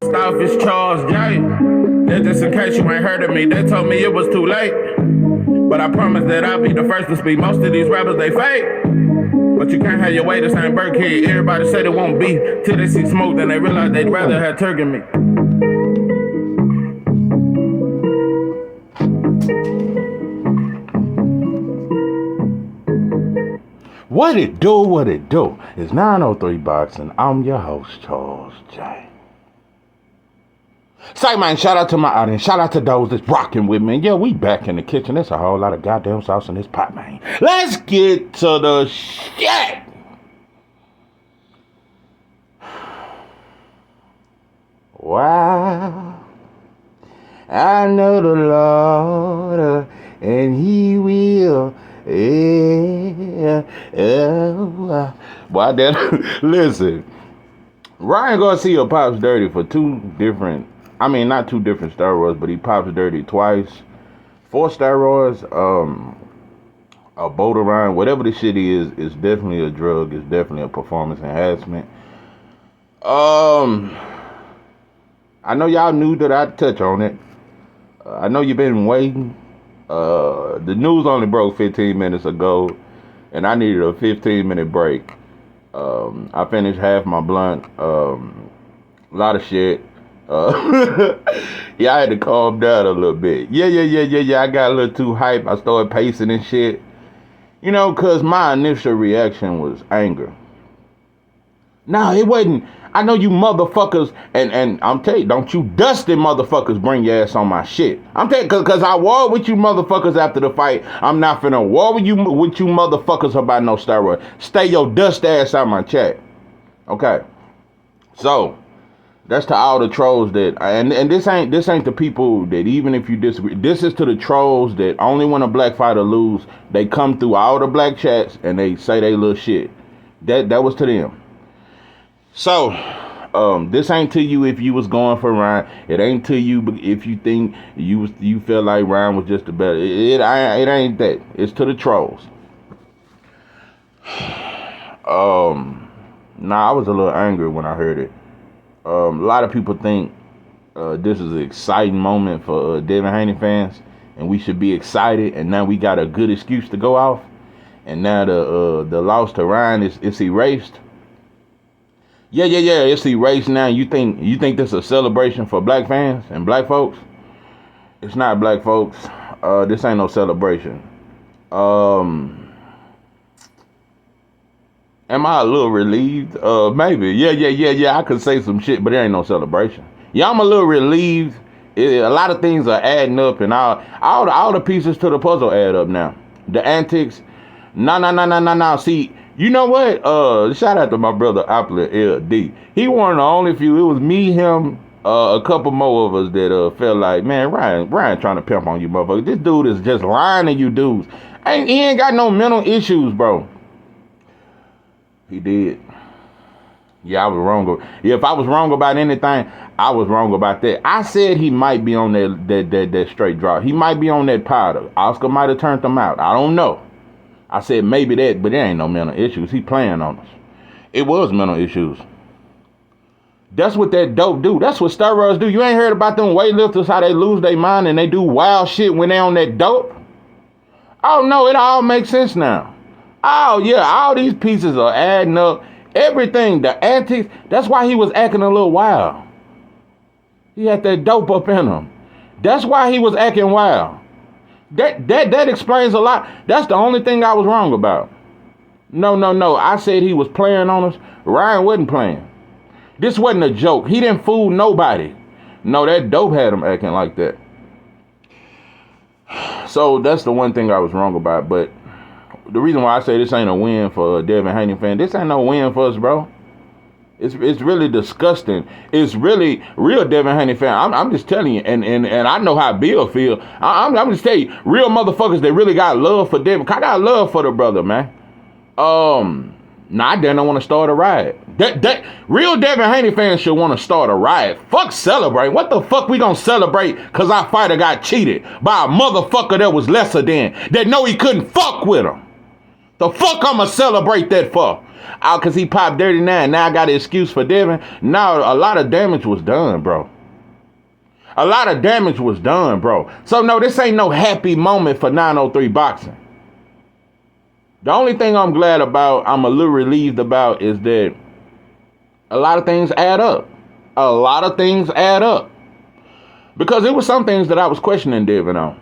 Stuff is Charles J. That's just in case you ain't heard of me. They told me it was too late, but I promise that I'll be the first to speak. Most of these rappers, they fake, but you can't have your way. This ain't Burkhead. Everybody say they won't be till they see smoke, then they realize they'd rather have turkey meat. What it do, what it do? It's 903 Boxing. I'm your host, Charles J. Say, man, shout out to my audience. Shout out to those that's rocking with me. Yeah, we back in the kitchen. There's a whole lot of goddamn sauce in this pot, man. Let's get to the shit. Wow. I know the Lord, and He will. Boy, listen. Ryan Garcia pops dirty for not two different steroids, but he pops dirty twice. 4 steroids, a Bodarine, whatever the shit is definitely a drug. It's definitely a performance enhancement. I know y'all knew that I'd touch on it. I know you've been waiting. The news only broke 15 minutes ago, and I needed a 15-minute break. I finished half my blunt. A lot of shit. Yeah, I had to calm down a little bit. Yeah. I got a little too hype. I started pacing and shit. You know, because my initial reaction was anger. No, it wasn't. I know you motherfuckers, and I'm telling you, don't you dusty motherfuckers bring your ass on my shit. I'm telling you, because I war with you motherfuckers after the fight. I'm not finna war with you motherfuckers about no steroid. Stay your dust ass out my chat. Okay. So, that's to all the trolls that, and this ain't the people that, even if you disagree, this is to the trolls that only when a black fighter lose, they come through all the black chats and they say they little shit. That was to them. So, this ain't to you if you was going for Ryan. It ain't to you if you think you felt like Ryan was just the better. It ain't that. It's to the trolls. I was a little angry when I heard it. A lot of people think this is an exciting moment for Devin Haney fans, and we should be excited. And now we got a good excuse to go off. And now the loss to Ryan is erased. Yeah, it's erased now. You think this is a celebration for black fans and black folks? It's not, black folks. This ain't no celebration. Am I a little relieved? Maybe. Yeah. I could say some shit, but it ain't no celebration. Yeah, I'm a little relieved. A lot of things are adding up, and all the pieces to the puzzle add up now. The antics. No. See, you know what? Shout out to my brother Apple LD. He one of the only few. It was me, him, a couple more of us that felt like, man, Ryan trying to pimp on you, motherfucker. This dude is just lying to you dudes. He ain't got no mental issues, bro. He did. Yeah, I was wrong. If I was wrong about anything, I was wrong about that. I said he might be on that straight drop. He might be on that powder. Oscar might have turned him out. I don't know. I said maybe that, but there ain't no mental issues. He playing on us. It was mental issues. That's what that dope do. That's what steroids do. You ain't heard about them weightlifters, how they lose their mind and they do wild shit when they on that dope? Oh no, it all makes sense now. Oh yeah, all these pieces are adding up. Everything, the antics, that's why he was acting a little wild. He had that dope up in him. That's why he was acting wild. That explains a lot. That's the only thing I was wrong about. No. I said he was playing on us. Ryan wasn't playing. This wasn't a joke. He didn't fool nobody. No, that dope had him acting like that. So that's the one thing I was wrong about. But the reason why I say this ain't a win for a Devin Haney fan, this ain't no win for us, bro. It's really disgusting. It's really real Devin Haney fan. I'm just telling you, and I know how Bill feel. I'm just telling you, real motherfuckers that really got love for Devin. I got love for the brother, man. I don't want to start a riot. That real Devin Haney fans should want to start a riot. Fuck celebrate. What the fuck we gonna celebrate? Cause our fighter got cheated by a motherfucker that was lesser than, that know he couldn't fuck with him. The fuck I'ma celebrate that for? Because he popped 39. Now I got an excuse for Devin. No, a lot of damage was done, bro. A lot of damage was done, bro. So, no, this ain't no happy moment for 903 boxing. The only thing I'm glad about, I'm a little relieved about, is that a lot of things add up. A lot of things add up. Because it was some things that I was questioning Devin on.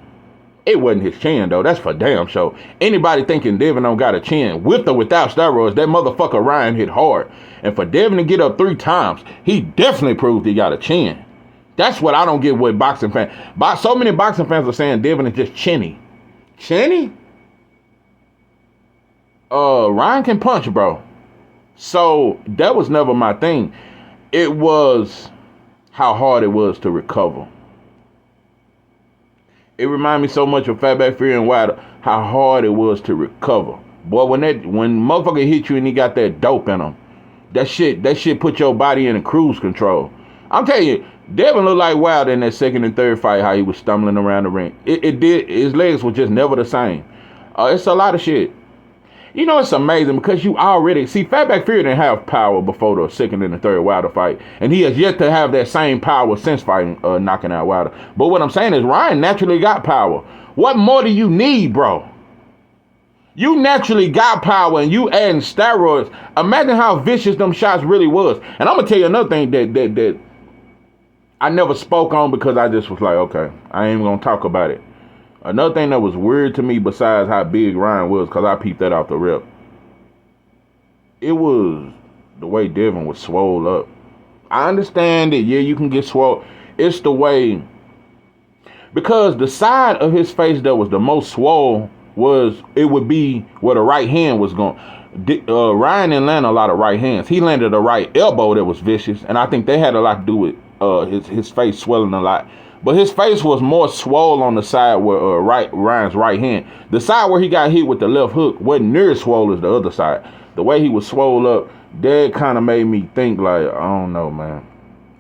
It wasn't his chin, though. That's for damn sure. Anybody thinking Devin don't got a chin, with or without steroids, that motherfucker Ryan hit hard. And for Devin to get up 3 times, he definitely proved he got a chin. That's what I don't get with boxing fans. So many boxing fans are saying Devin is just chinny. Chinny? Ryan can punch, bro. So that was never my thing. It was how hard it was to recover. It reminded me so much of Fatback Fury and Wilder, how hard it was to recover. Boy, when motherfucker hit you and he got that dope in him, that shit put your body in a cruise control. I'm telling you, Devin looked like Wilder in that second and third fight, how he was stumbling around the ring. It did, his legs were just never the same. It's a lot of shit. You know, it's amazing because you already see Fatback Fury didn't have power before the second and the third Wilder fight, and he has yet to have that same power since fighting knocking out Wilder. But what I'm saying is Ryan naturally got power. What more do you need, bro? You naturally got power, and you adding steroids. Imagine how vicious them shots really was. And I'm gonna tell you another thing that I never spoke on because I just was like, okay, I ain't gonna talk about it. Another thing that was weird to me besides how big Ryan was, because I peeped that off the rip, it was the way Devin was swole up. I understand that, yeah, you can get swole. It's the way, because the side of his face that was the most swole it would be where the right hand was going. Ryan didn't land a lot of right hands. He landed a right elbow that was vicious, and I think they had a lot to do with his face swelling a lot. But his face was more swole on the side where Ryan's right hand. The side where he got hit with the left hook wasn't near as swole as the other side. The way he was swole up, that kind of made me think like, I don't know, man.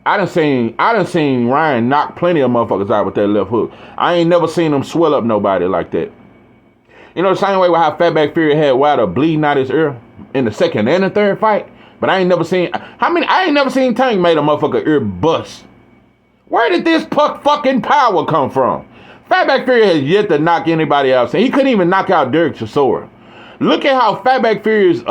I done seen Ryan knock plenty of motherfuckers out with that left hook. I ain't never seen him swell up nobody like that. You know, the same way with how Fatback Fury had Wilder bleeding out his ear in the second and the third fight. But I ain't never seen Tank made a motherfucker ear bust. Where did this fucking power come from? Fatback Fury has yet to knock anybody out. He couldn't even knock out Derek Chisora. Look at how Fatback Fury's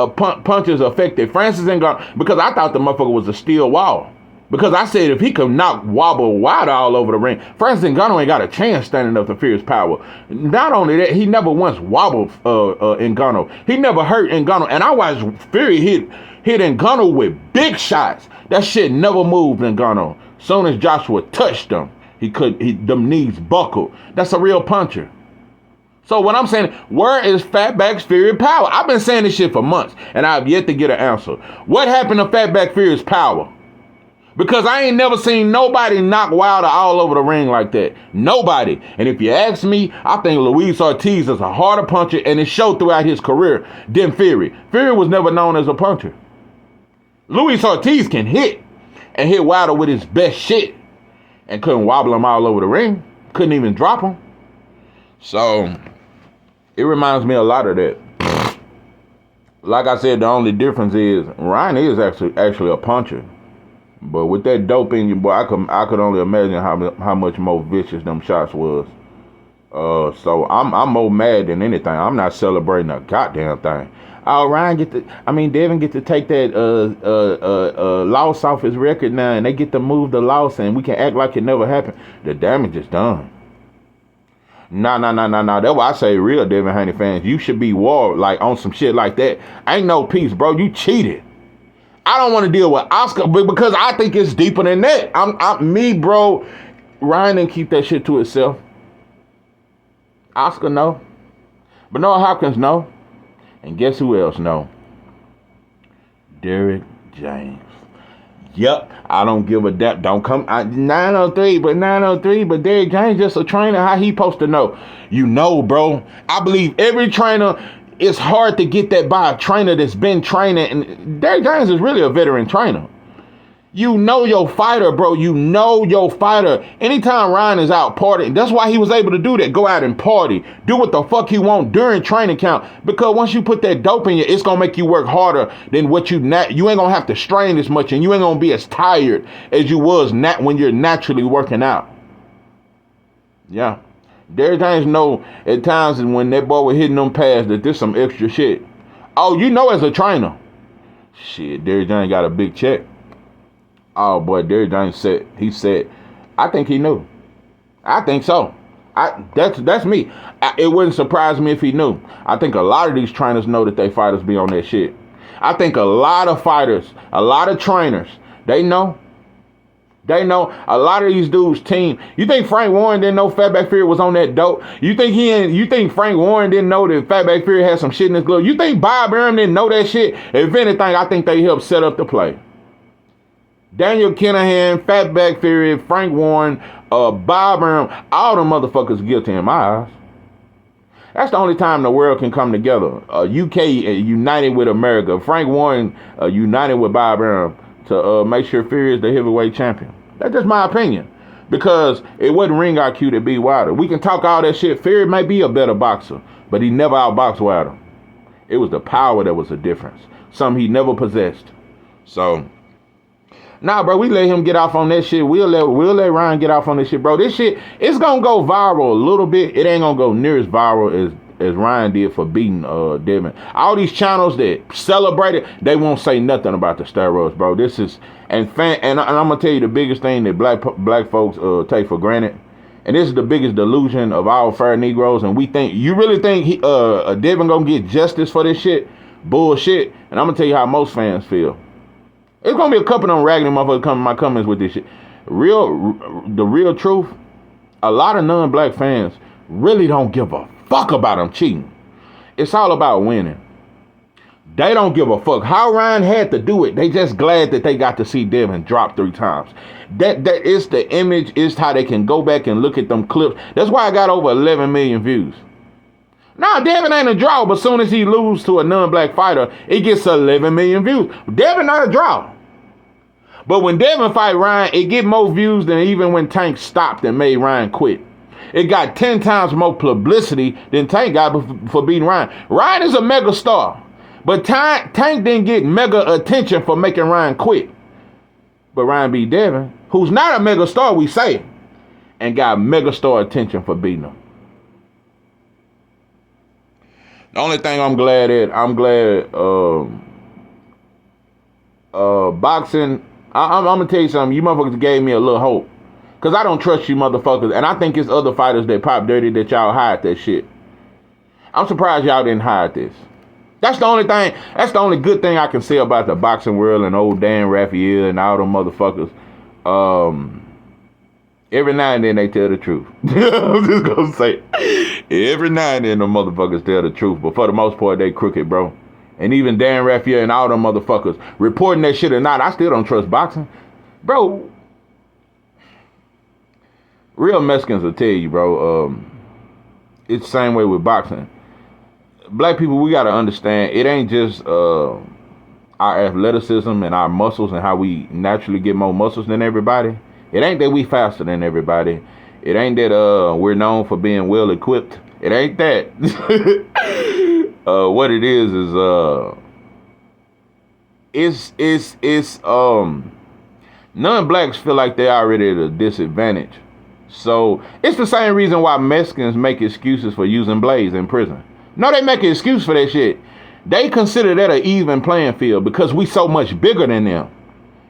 punches affected Francis Ngannou, because I thought the motherfucker was a steel wall. Because I said if he could wobble Wilder all over the ring, Francis Ngannou ain't got a chance standing up to Fury's power. Not only that, he never once wobbled Ngannou. He never hurt Ngannou. And I watched Fury hit Ngannou with big shots. That shit never moved Ngannou. Soon as Joshua touched him, them knees buckled. That's a real puncher. So what I'm saying, where is Fatback Fury's power? I've been saying this shit for months, and I've yet to get an answer. What happened to Fatback Fury's power? Because I ain't never seen nobody knock Wilder all over the ring like that. Nobody. And if you ask me, I think Luis Ortiz is a harder puncher, and it showed throughout his career than Fury. Fury was never known as a puncher. Luis Ortiz can hit. And hit Wilder with his best shit. And couldn't wobble him all over the ring. Couldn't even drop him. So, it reminds me a lot of that. Like I said, the only difference is Ryan is actually a puncher. But with that dope in you, boy, I could only imagine how much more vicious them shots was. So I'm more mad than anything. I'm not celebrating a goddamn thing. Devin get to take that loss off his record now, and they get to move the loss, and we can act like it never happened. The damage is done. Nah. That's why I say, real Devin Haney fans, you should be war like on some shit like that. Ain't no peace, bro. You cheated. I don't want to deal with Oscar, but because I think it's deeper than that. Bro. Ryan didn't keep that shit to itself. Oscar no. Bernard Hopkins no. And guess who else know? Derek James. Yep, I don't give a damn. Don't come 903, but Derek James just a trainer. How he supposed to know? You know, bro. I believe every trainer, it's hard to get that by a trainer that's been training. And Derek James is really a veteran trainer. You know your fighter, bro. You know your fighter. Anytime Ryan is out partying, that's why he was able to do that. Go out and party. Do what the fuck he want during training camp. Because once you put that dope in you, it's going to make you work harder than what you ain't going to have to strain as much, and you ain't going to be as tired as you was when you're naturally working out. Yeah. Derrick James know at times when that boy was hitting them pads that there's some extra shit. Oh, you know as a trainer. Shit, Derrick James got a big check. Oh boy, Derrick James said, I think he knew. I think so. That's me. It wouldn't surprise me if he knew. I think a lot of these trainers know that they fighters be on that shit. I think a lot of fighters, a lot of trainers, they know. They know. A lot of these dudes team. You think Frank Warren didn't know Fatback Fury was on that dope? You think Frank Warren didn't know that Fatback Fury had some shit in his glove? You think Bob Arum didn't know that shit? If anything, I think they helped set up the play. Daniel Kinahan, Fatback Fury, Frank Warren, Bob Arum, all them motherfuckers guilty in my eyes. That's the only time the world can come together. UK united with America. Frank Warren united with Bob Arum to make sure Fury is the heavyweight champion. That's just my opinion. Because it wasn't ring IQ that beat Wilder. We can talk all that shit. Fury may be a better boxer, but he never outboxed Wilder. It was the power that was the difference. Something he never possessed. So, nah, bro, we let him get off on that shit. We'll let Ryan get off on this shit, bro. This shit, it's gonna go viral a little bit. It ain't gonna go near as viral as Ryan did for beating Devin. All these channels that celebrate it, they won't say nothing about the steroids, bro. This is and I'm gonna tell you the biggest thing that black folks take for granted, and this is the biggest delusion of all fair Negroes. And you really think Devin gonna get justice for this shit? Bullshit. And I'm gonna tell you how most fans feel. It's gonna be a couple of them raggedy motherfuckers coming in my comments with this shit. The real truth, a lot of non-black fans really don't give a fuck about them cheating. It's all about winning. They don't give a fuck how Ryan had to do it. They just glad that they got to see Devin drop 3 times. That is the image, is how they can go back and look at them clips. That's why I got over 11 million views. Now, Devin ain't a draw, but as soon as he loses to a non-black fighter, it gets 11 million views. Devin not a draw. But when Devin fight Ryan, it get more views than even when Tank stopped and made Ryan quit. It got 10 times more publicity than Tank got for beating Ryan. Ryan is a mega star, but Tank didn't get mega attention for making Ryan quit. But Ryan beat Devin, who's not a mega star, we say, and got mega star attention for beating him. The only thing I'm glad boxing, I'm gonna tell you something. You motherfuckers gave me a little hope, cause I don't trust you motherfuckers, and I think it's other fighters that pop dirty that y'all hide that shit. I'm surprised y'all didn't hide this. That's the only thing. That's the only good thing I can say about the boxing world and old Dan Raphael and all them motherfuckers. Every now and then they tell the truth. I'm just gonna say, every now and then the motherfuckers tell the truth, but for the most part they crooked, bro. And even Dan Raphael and all them motherfuckers reporting that shit or not, I still don't trust boxing. Bro, real Mexicans will tell you, bro, it's the same way with boxing. Black people, we got to understand, it ain't just our athleticism and our muscles and how we naturally get more muscles than everybody. It ain't that we faster than everybody. It ain't that we're known for being well equipped. It ain't that. What it is non-blacks feel like they're already at a disadvantage. So it's the same reason why Mexicans make excuses for using blades in prison. No, they make an excuse for that shit. They consider that an even playing field because we so much bigger than them.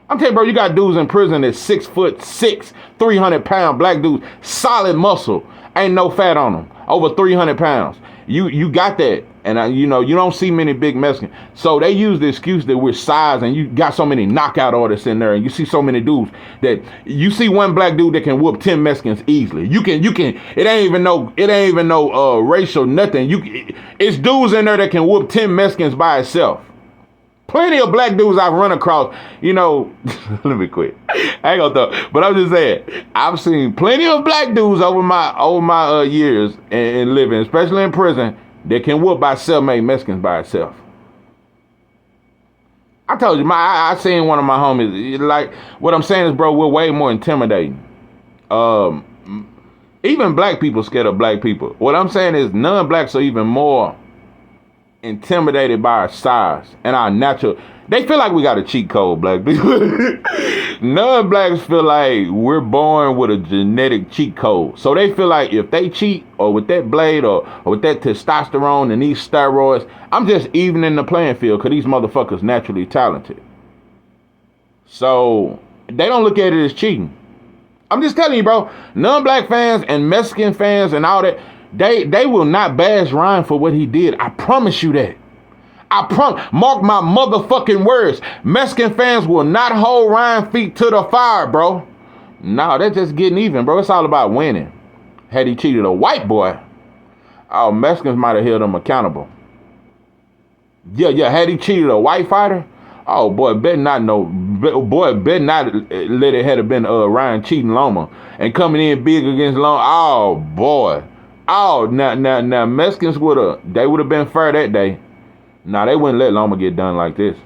I'm telling you, bro, you got dudes in prison that's 6'6", 300-pound black dudes, solid muscle, ain't no fat on them, over 300 pounds. You got that, and you don't see many big Mexicans. So they use the excuse that we're size, and you got so many knockout artists in there, and you see so many dudes that you see one black dude that can whoop 10 Mexicans easily. You can. It ain't even no racial nothing. It's dudes in there that can whoop 10 Mexicans by itself. Plenty of black dudes I've run across, let me quit. I ain't gonna talk, but I'm just saying, I've seen plenty of black dudes over my years and living, especially in prison, that can whoop by self-made Mexicans by itself. I told you, I seen one of my homies. Like, what I'm saying is, bro, we're way more intimidating. Um, Even black people scared of black people. What I'm saying is, non-blacks are even more intimidated by our size and our natural. They feel like we got a cheat code, black people. Non-blacks feel like we're born with a genetic cheat code. So they feel like if they cheat or with that blade or with that testosterone and these steroids, I'm just evening the playing field because these motherfuckers naturally talented. So they don't look at it as cheating. I'm just telling you, bro, non-black fans and Mexican fans and all that, they will not bash Ryan for what he did. I promise you that. Mark my motherfucking words. Mexican fans will not hold Ryan feet to the fire, bro. No, they're just getting even, bro. It's all about winning. Had he cheated a white boy, oh, Mexicans might have held him accountable. Yeah. Had he cheated a white fighter, oh boy, better not let it have been Ryan cheating Loma and coming in big against Loma. Oh boy. Oh, now Mexicans would have been fair that day. Nah, they wouldn't let Loma get done like this.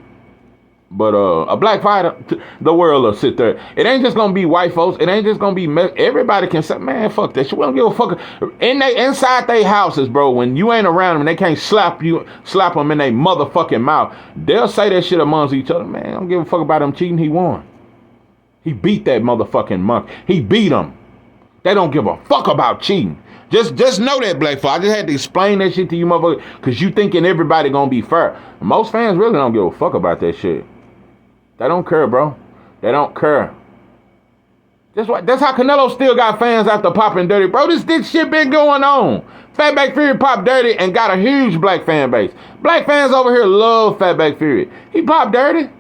But a black fighter, the world will sit there. It ain't just gonna be white folks. It ain't just gonna be everybody can say, man, fuck that shit. We don't give a fuck. Inside they houses, bro. When you ain't around them, they can't slap them in their motherfucking mouth. They'll say that shit amongst each other. Man, I don't give a fuck about him cheating. He won. He beat that motherfucking monk. He beat him. They don't give a fuck about cheating. Just know that, black folk. I just had to explain that shit to you, motherfucker, because you thinking everybody gonna be fair. Most fans really don't give a fuck about that shit. They don't care, bro. They don't care. That's how Canelo still got fans after popping Dirty, bro. This shit been going on. Fatback Fury popped Dirty and got a huge black fan base. Black fans over here love Fatback Fury. He popped Dirty.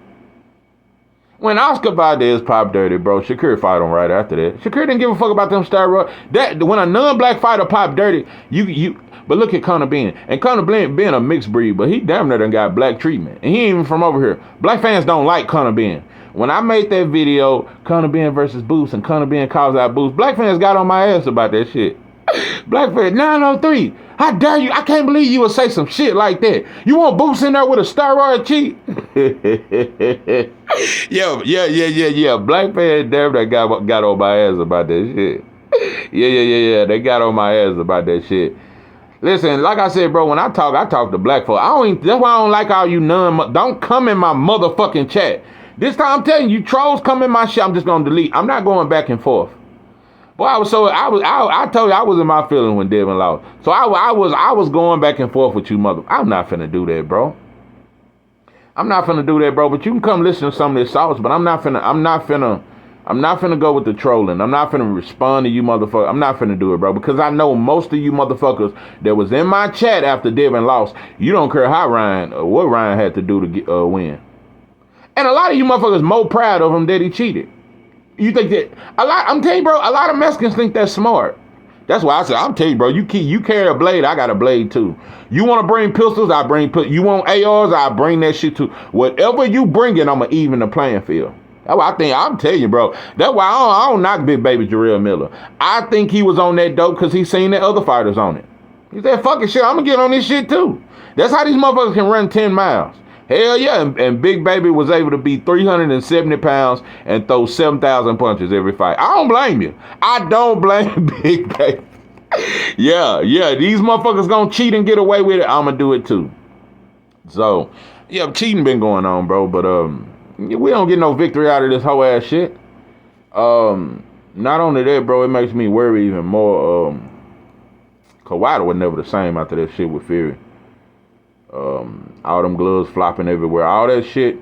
When Oscar Valdez popped Dirty, bro, Shakur fought him right after that. Shakur didn't give a fuck about them steroids. When a non-black fighter popped Dirty, but look at Conor Benn. And Conor Benn a mixed breed, but he damn near done got black treatment. And he ain't even from over here. Black fans don't like Conor Benn. When I made that video, Conor Benn versus Boots, and Conor Benn calls out Boots, black fans got on my ass about that shit. Black fans, 903. How dare you? I can't believe you would say some shit like that. You want Boots in there with a steroid cheat? Yeah. Black fans damn that got on my ass about that shit. Yeah. They got on my ass about that shit. Listen, like I said, bro, when I talk to black folk. That's why I don't like all you don't come in my motherfucking chat. This time I'm telling you, trolls come in my shit, I'm just gonna delete. I'm not going back and forth. Boy, I told you I was in my feelings when Devin lost. So I was going back and forth with you, mother. I'm not finna do that, bro. But you can come listen to some of this sauce, but I'm not finna go with the trolling. I'm not finna respond to you motherfuckers. I'm not finna do it, bro, because I know most of you motherfuckers that was in my chat after Devin lost, you don't care how what Ryan had to do to win. And a lot of you motherfuckers more proud of him that he cheated. You think that I'm telling you, bro, a lot of Mexicans think that's smart. That's why I said, I'm telling you, bro, you carry a blade, I got a blade too. You want to bring pistols, I bring you want ARs, I bring that shit too. Whatever you bring it, I'ma even the playing field. That's why I'm telling you, bro. That's why I don't knock Big Baby Jarrell Miller. I think he was on that dope because he seen that other fighters on it. He said, fucking shit, I'm gonna get on this shit too. That's how these motherfuckers can run 10 miles. Hell yeah, and Big Baby was able to be 370 pounds and throw 7,000 punches every fight. I don't blame you. I don't blame Big Baby. Yeah, these motherfuckers gonna cheat and get away with it. I'ma do it too. So, yeah, cheating been going on, bro, but we don't get no victory out of this whole ass shit. Not only that, bro, it makes me worry even more. Kawhi was never the same after that shit with Fury. All them gloves flopping everywhere, all that shit,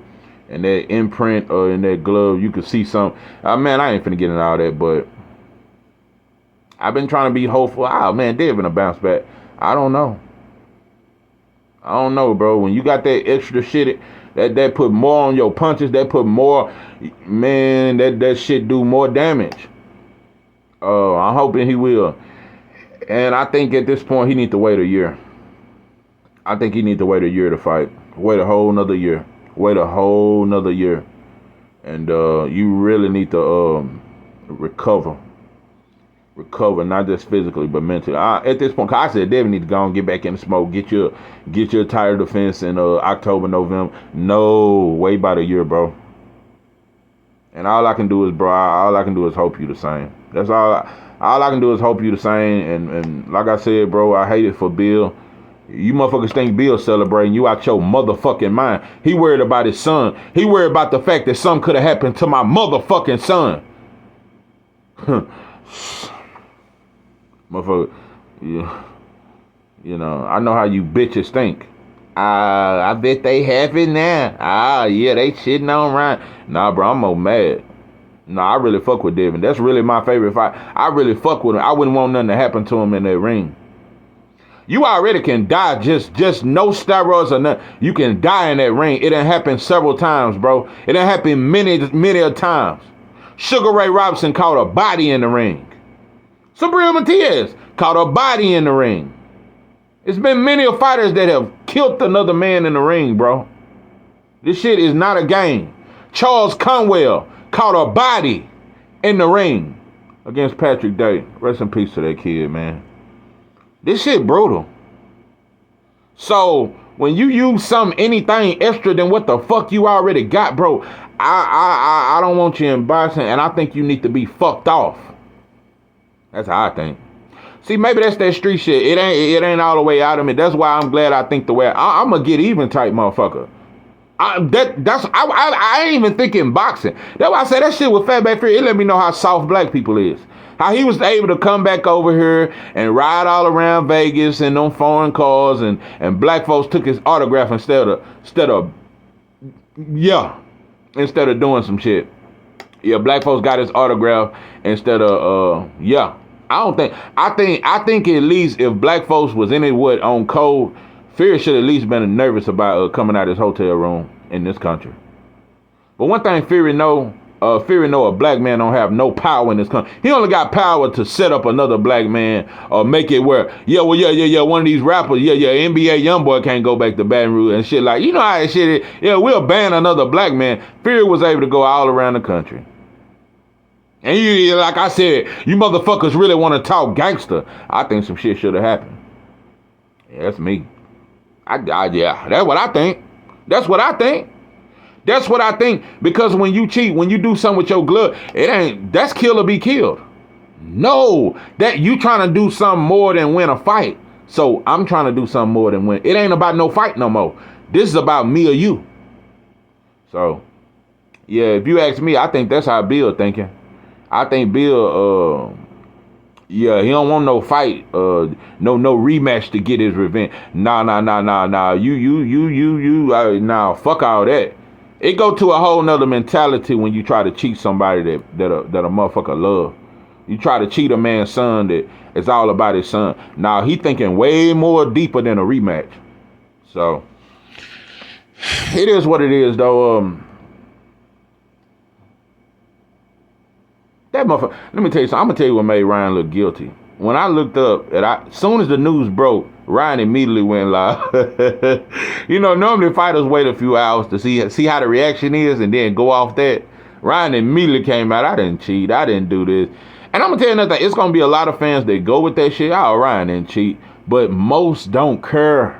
and that imprint in that glove, you could see some. Man, I ain't finna get into all that, but I've been trying to be hopeful. Man, they're gonna bounce back. I don't know, bro. When you got that extra shit, that put more on your punches, that put more, man, that shit do more damage. I'm hoping he will, and I think at this point he need to wait a year. I think he need to wait a year to fight. Wait a whole nother year. And you really need to recover. recover, not just physically but mentally. At this point, 'cause I said Devin need to go and get back in the smoke, get your entire defense in October, November. No, wait about a year, bro. And all I can do is hope you the same. That's all I can do is hope you the same. And like I said, bro, I hate it for Bill. You motherfuckers think Bill's celebrating, you out your motherfucking mind. He worried about his son. He worried about the fact that something could have happened to my motherfucking son. Motherfucker, yeah, you know, I know how you bitches think. I bet they have it now. Yeah, they shitting on Ryan. Nah, bro, I'm more mad. Nah, I really fuck with Devin. That's really my favorite fight. I really fuck with him. I wouldn't want nothing to happen to him in that ring. You already can die, just no steroids or nothing. You can die in that ring. It done happened several times, bro. It done happened many a times. Sugar Ray Robinson caught a body in the ring. Sabrina Matias caught a body in the ring. It's been many fighters that have killed another man in the ring, bro. This shit is not a game. Charles Conwell caught a body in the ring against Patrick Day. Rest in peace to that kid, man. This shit brutal. So when you use anything extra than what the fuck you already got, bro, I don't want you in boxing, and I think you need to be fucked off. That's how I think. See, maybe that's that street shit. It ain't all the way out of me. That's why I'm glad I think the way I'm a get even type motherfucker. I ain't even thinking boxing. That's why I say that shit with Fatback Fury. It let me know how soft black people is. How he was able to come back over here and ride all around Vegas in them foreign cars, and black folks took his autograph instead of doing some shit. Yeah, black folks got his autograph instead of I think at least if black folks was in it on code, Fury should at least been nervous about coming out of his hotel room in this country. But one thing Fury know a black man don't have no power in this country. He only got power to set up another black man or make it where, one of these rappers, NBA YoungBoy can't go back to Baton Rouge and shit like, you know how that shit is. Yeah, we'll ban another black man. Fury was able to go all around the country. And you, like I said, you motherfuckers really want to talk gangster. I think some shit should have happened. Yeah, that's me. That's what I think. That's what I think. Because when you cheat, when you do something with your glove, that's kill or be killed. No, that you trying to do something more than win a fight. So I'm trying to do something more than win. It ain't about no fight no more. This is about me or you. So, yeah, if you ask me, I think that's how Bill thinking. I think Bill, he don't want no fight, no rematch to get his revenge. Nah. Fuck all that. It go to a whole nother mentality when you try to cheat somebody that a motherfucker love. You try to cheat a man's son that it's all about his son. Now he thinking way more deeper than a rematch. So it is what it is, though. That motherfucker. Let me tell you something. I'm gonna tell you what made Ryan look guilty. When I looked up, as soon as the news broke, Ryan immediately went live. You know, normally fighters wait a few hours to see how the reaction is and then go off that. Ryan immediately came out. I didn't cheat. I didn't do this. And I'm gonna tell you another thing. It's gonna be a lot of fans that go with that shit. Oh, Ryan didn't cheat, but most don't care.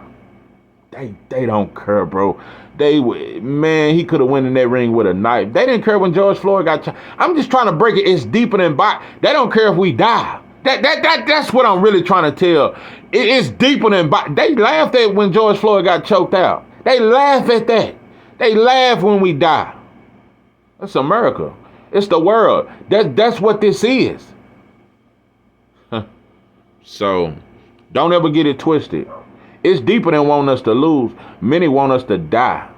They don't care, bro. He could have went in that ring with a knife. They didn't care when George Floyd got shot. I'm just trying to break it. It's deeper than box. They don't care if we die. That's what I'm really trying to tell. It's deeper than box. They laughed at when George Floyd got choked out. They laugh at that. They laugh when we die. That's America. It's the world. That's what this is. So don't ever get it twisted. It's deeper than wanting us to lose. Many want us to die.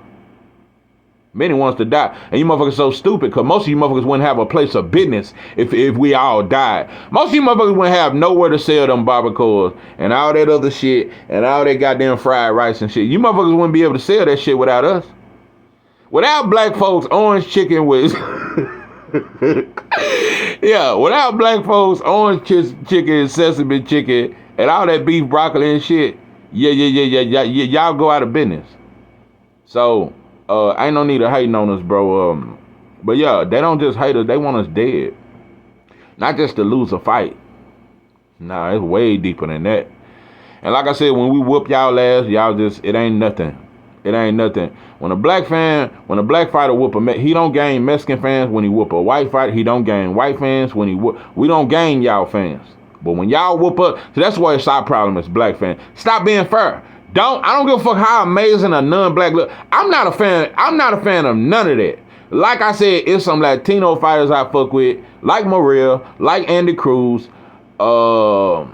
Many want us to die. And you motherfuckers so stupid because most of you motherfuckers wouldn't have a place of business if we all died. Most of you motherfuckers wouldn't have nowhere to sell them barbacoas and all that other shit and all that goddamn fried rice and shit. You motherfuckers wouldn't be able to sell that shit without us. Without black folks, orange chicken was... Yeah, without black folks, orange chicken, sesame chicken, and all that beef broccoli and shit, y'all go out of business. So, ain't no need of hating on us, bro. But yeah, they don't just hate us, they want us dead. Not just to lose a fight. Nah, it's way deeper than that. And like I said, when we whoop y'all ass, y'all just, it ain't nothing. It ain't nothing. When a black fighter whoop he don't gain Mexican fans. When he whoop a white fighter, he don't gain white fans. When he whoop, we don't gain y'all fans. But when y'all whoop up, so that's why it's our problem as black fans. Stop being fair. I don't give a fuck how amazing a non-black look. I'm not a fan of none of that. Like I said, it's some Latino fighters I fuck with, like Maria, like Andy Cruz. I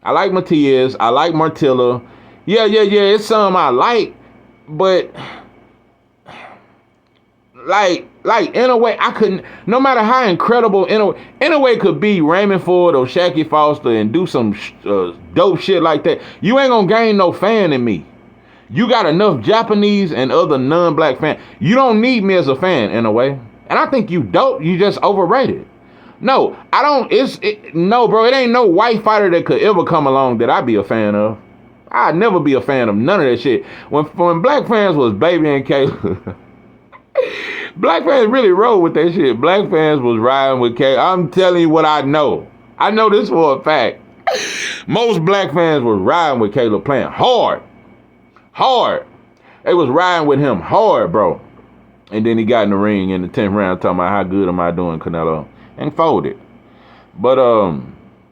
like Matias. I like Martilla. Yeah. It's some I like, but like in a way I couldn't. No matter how incredible in a way could be Raymond Ford or Shaqy Foster and do some dope shit like that. You ain't gonna gain no fan in me. You got enough Japanese and other non-black fans. You don't need me as a fan in a way. And I think you dope. You just overrated. No, I don't. No, bro. It ain't no white fighter that could ever come along that I'd be a fan of. I'd never be a fan of none of that shit. When black fans was Baby and Kayla, black fans really rolled with that shit. Black fans was riding with Kayla. I'm telling you what I know. I know this for a fact. Most black fans was riding with Caleb playing hard. They was riding with him hard, bro. And then he got in the ring in the 10th round talking about how good am I doing, Canelo, and folded. But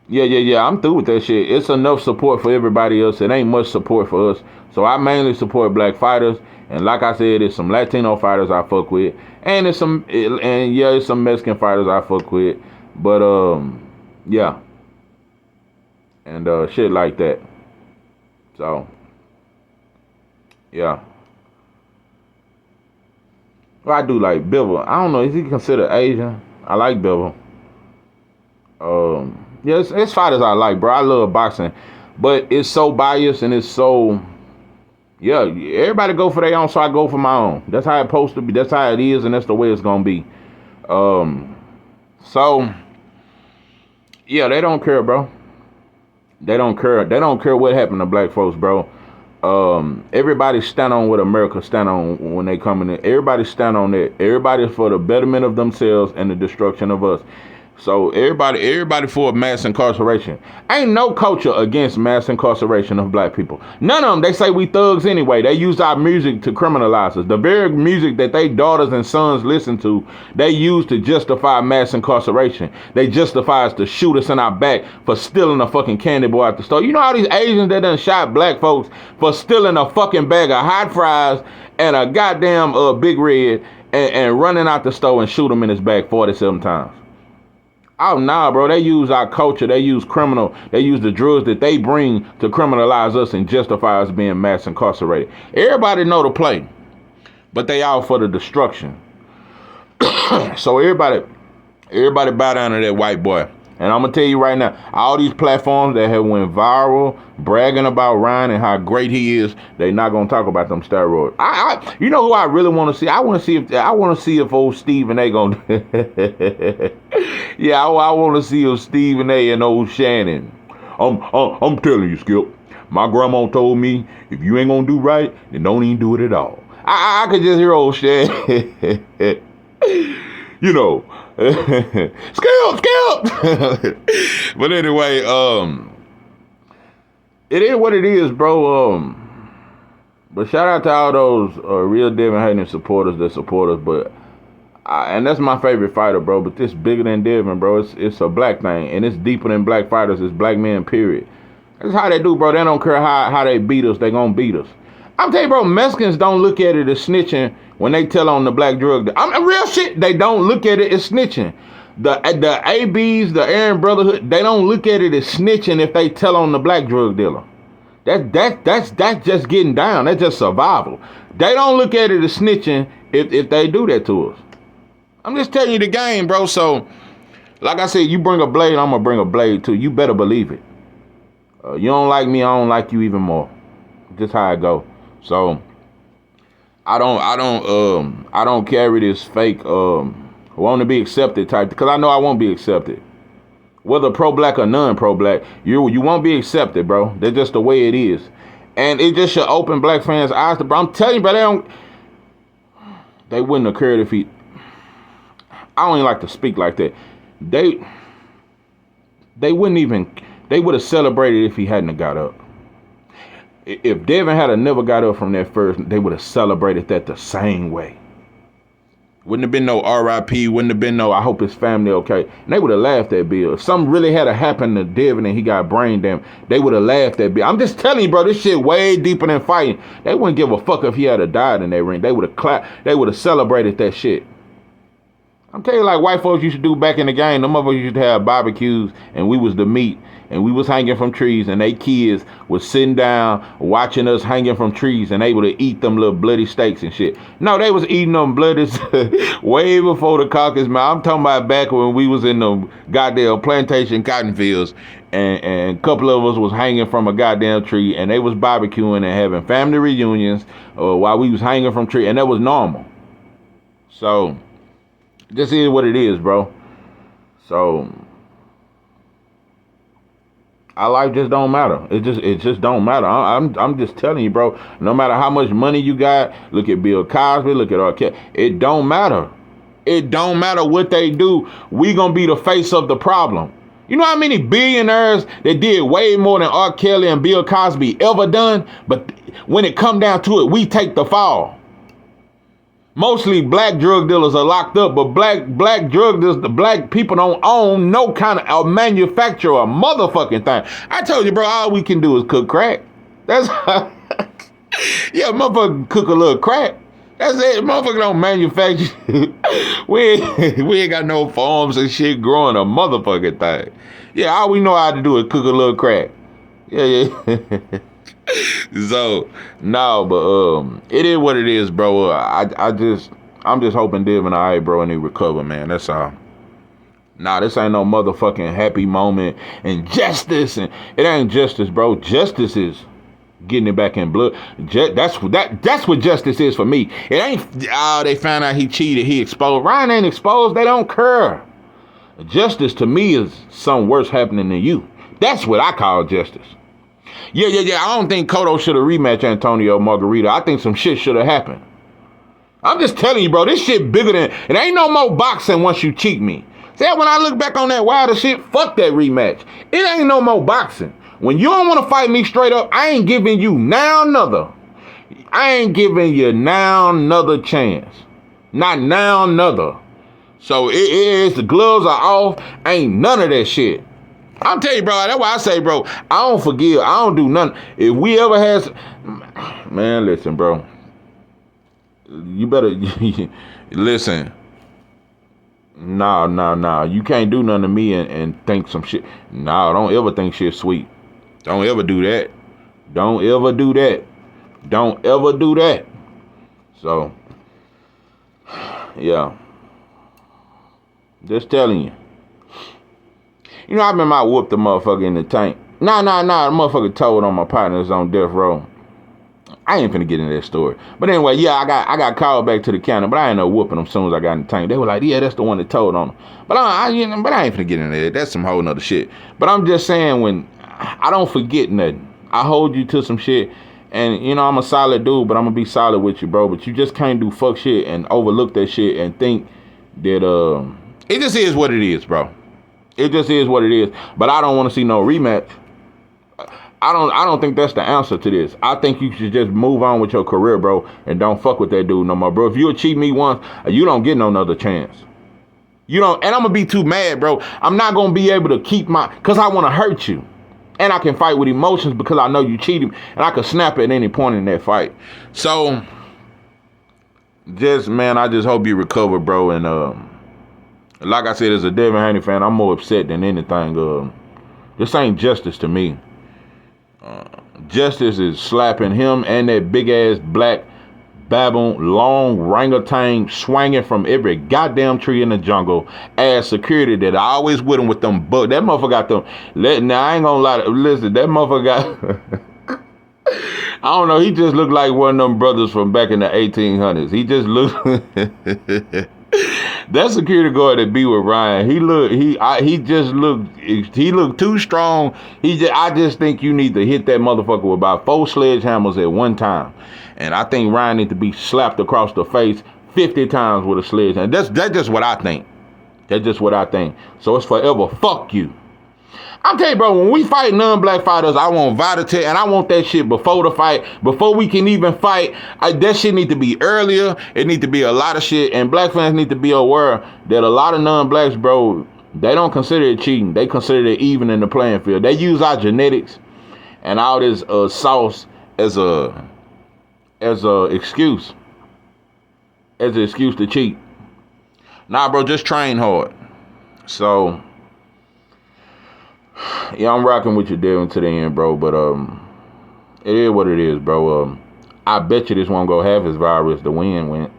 yeah, I'm through with that shit. It's enough support for everybody else. It ain't much support for us. So I mainly support black fighters. And like I said, it's some Latino fighters I fuck with. And it's some Mexican fighters I fuck with. But yeah. And shit like that. So yeah. Well, I do like Bivol. I don't know, is he considered Asian? I like Bivol. Yeah, it's fighters I like, bro. I love boxing, but it's so biased and it's so, yeah. Everybody go for their own, so I go for my own. That's how it's supposed to be. That's how it is, and that's the way it's gonna be. So yeah, they don't care, bro. They don't care. They don't care what happened to black folks, bro. Everybody stand on what America stand on when they come in. Everybody stand on that. Everybody for the betterment of themselves and the destruction of us. So everybody for mass incarceration. Ain't no culture against mass incarceration of black people. None of them. They say we thugs anyway. They use our music to criminalize us. The very music that they daughters and sons listen to, they use to justify mass incarceration. They justify us to shoot us in our back for stealing a fucking candy bar at the store. You know all these Asians that done shot black folks for stealing a fucking bag of hot fries and a goddamn Big Red and running out the store and shoot them in his back 47 times. Oh, nah, bro. They use our culture. They use they use the drugs that they bring to criminalize us and justify us being mass incarcerated. Everybody know the play, but they all for the destruction. So everybody bow down to that white boy. And I'm going to tell you right now, all these platforms that have went viral, bragging about Ryan and how great he is, they not going to talk about them steroids. You know who I really want to see? I want to see if old Stephen A. going to... Yeah, I want to see if Stephen A. and old Shannon. I'm telling you, Skip. My grandma told me, if you ain't going to do right, then don't even do it at all. I could just hear old Shannon. You know... Skip. But anyway, it is what it is, bro. But shout out to all those real Devin Haney supporters that support us. But and that's my favorite fighter, bro. But this bigger than Devin, bro. It's a black thing, and it's deeper than black fighters. It's black men, period. That's how they do, bro. They don't care how they beat us. They gonna beat us. I'm telling you, bro. Mexicans don't look at it as snitching. When they tell on the black drug, real shit, they don't look at it as snitching. The ABs, the Aryan Brotherhood, they don't look at it as snitching if they tell on the black drug dealer. That's just getting down. That's just survival. They don't look at it as snitching if they do that to us. I'm just telling you the game, bro. So, like I said, you bring a blade, I'm gonna bring a blade too. You better believe it. You don't like me, I don't like you even more. Just how I go. So. I don't carry this fake want to be accepted type, because I know I won't be accepted. Whether pro-black or non-pro-black, you won't be accepted, bro. That's just the way it is. And it just should open black fans' eyes to, bro. I'm telling you, bro, they wouldn't have cared if I don't even like to speak like that. They would have celebrated if he hadn't have got up. If Devin had never got up from that first, they would have celebrated that the same way. Wouldn't have been no RIP, wouldn't have been no I hope his family okay. And they would have laughed at Bill. If something really had happened to Devin and he got brain damage, they would have laughed at Bill. I'm just telling you, bro, this shit way deeper than fighting. They wouldn't give a fuck if he had died in that ring. They would have clapped, they would have celebrated that shit. I'm telling you, like white folks used to do back in the game. Them motherfuckers used to have barbecues and we was the meat and we was hanging from trees and they kids was sitting down watching us hanging from trees and able to eat them little bloody steaks and shit. No, they was eating them bloody way before the caucus, man. I'm talking about back when we was in the goddamn plantation cotton fields and a couple of us was hanging from a goddamn tree and they was barbecuing and having family reunions while we was hanging from tree, and that was normal. So this is what it is, bro. So our life just don't matter. It just don't matter. I'm just telling you, bro. No matter how much money you got, look at Bill Cosby, look at R. Kelly. It don't matter. It don't matter what they do. We gonna be the face of the problem. You know how many billionaires that did way more than R. Kelly and Bill Cosby ever done? But when it come down to it, we take the fall. Mostly black drug dealers are locked up, but black drug dealers, the black people don't own no kind of or manufacture a motherfucking thing. I told you, bro, all we can do is cook crack. That's yeah, motherfucker cook a little crack. That's it. Motherfucker don't manufacture. we ain't got no farms and shit growing a motherfucking thing. Yeah, all we know how to do is cook a little crack. Yeah. So no, but it is what it is, bro. I'm just hoping Devin all right, bro, and he recover, man. That's all. Nah, this ain't no motherfucking happy moment and justice, and it ain't justice, bro. Justice is getting it back in blood. That's what justice is for me. It ain't they found out he cheated, he exposed. Ryan ain't exposed. They don't care. Justice to me is something worse happening than you. That's what I call justice. Yeah. I don't think Cotto should have rematched Antonio Margarita. I think some shit should have happened. I'm just telling you, bro, this shit bigger than, it ain't no more boxing once you cheat me. See, when I look back on that Wilder shit, fuck that rematch. It ain't no more boxing. When you don't want to fight me straight up, I ain't giving you now another. I ain't giving you now another chance. Not now another. So it is, the gloves are off. Ain't none of that shit. I'm telling you, bro, that's why I say, bro, I don't forgive. I don't do nothing. If we ever has, man, listen, bro. You better, listen. Nah. You can't do nothing to me and think some shit. Nah, don't ever think shit sweet. Don't ever do that. Don't ever do that. Don't ever do that. So, yeah. Just telling you. You know, I remember I whooped the motherfucker in the tank. Nah. The motherfucker told on my partners on death row. I ain't finna get into that story. But anyway, yeah, I got called back to the counter, but I ain't no whooping them as soon as I got in the tank. They were like, yeah, that's the one that told on them. But I ain't finna get into that. That's some whole nother shit. But I'm just saying, when I don't forget nothing. I hold you to some shit. And, you know, I'm a solid dude, but I'm gonna be solid with you, bro. But you just can't do fuck shit and overlook that shit and think that, it just is what it is, bro. It just is what it is. But I don't want to see no rematch. I don't think that's the answer to this. I think you should just move on with your career, bro, and don't fuck with that dude no more, bro. If you cheat me once, you don't get no another chance. You don't, and I'm gonna be too mad, bro. I'm not gonna be able to keep cause I want to hurt you. And I can fight with emotions because I know you cheated me, and I can snap at any point in that fight. So, I just hope you recover, bro. And like I said, as a Devin Haney fan, I'm more upset than anything. This ain't justice to me. Justice is slapping him and that big ass black baboon, long orangutan swinging from every goddamn tree in the jungle as security that I always with him with them bugs. That motherfucker got them. Now I ain't gonna lie. Listen, that motherfucker got. I don't know. He just looked like one of them brothers from back in the 1800s. He just looked. That security guard that be with Ryan, he looked too strong. I just think you need to hit that motherfucker with about 4 sledgehammers at one time. And I think Ryan need to be slapped across the face 50 times with a sledgehammer. That's just what I think. That's just what I think. So it's forever. Fuck you. I'm telling you, bro, when we fight non-black fighters, I want Vitatek, and I want that shit before the fight, before we can even fight. That shit need to be earlier. It need to be a lot of shit, and black fans need to be aware that a lot of non-blacks, bro, they don't consider it cheating. They consider it even in the playing field. They use our genetics and all this sauce as a excuse, as an excuse to cheat. Nah, bro, just train hard. So, yeah, I'm rocking with you there until the end, bro. But it is what it is, bro. I bet you this won't go half as viral as the win went.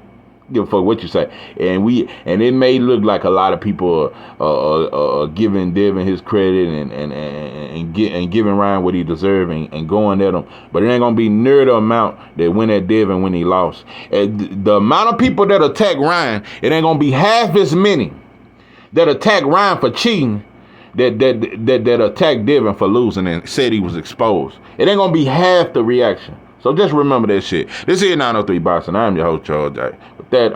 Give a fuck what you say. And it may look like a lot of people are giving Devin his credit and giving Ryan what he deserves and going at him. But it ain't gonna be near the amount that went at Devin when he lost. And the amount of people that attack Ryan, it ain't gonna be half as many that attack Ryan for cheating that attacked Devin for losing and said he was exposed. It ain't gonna be half the reaction. So just remember that shit. This is 903 Boxing. I'm your host, Charles J. With that,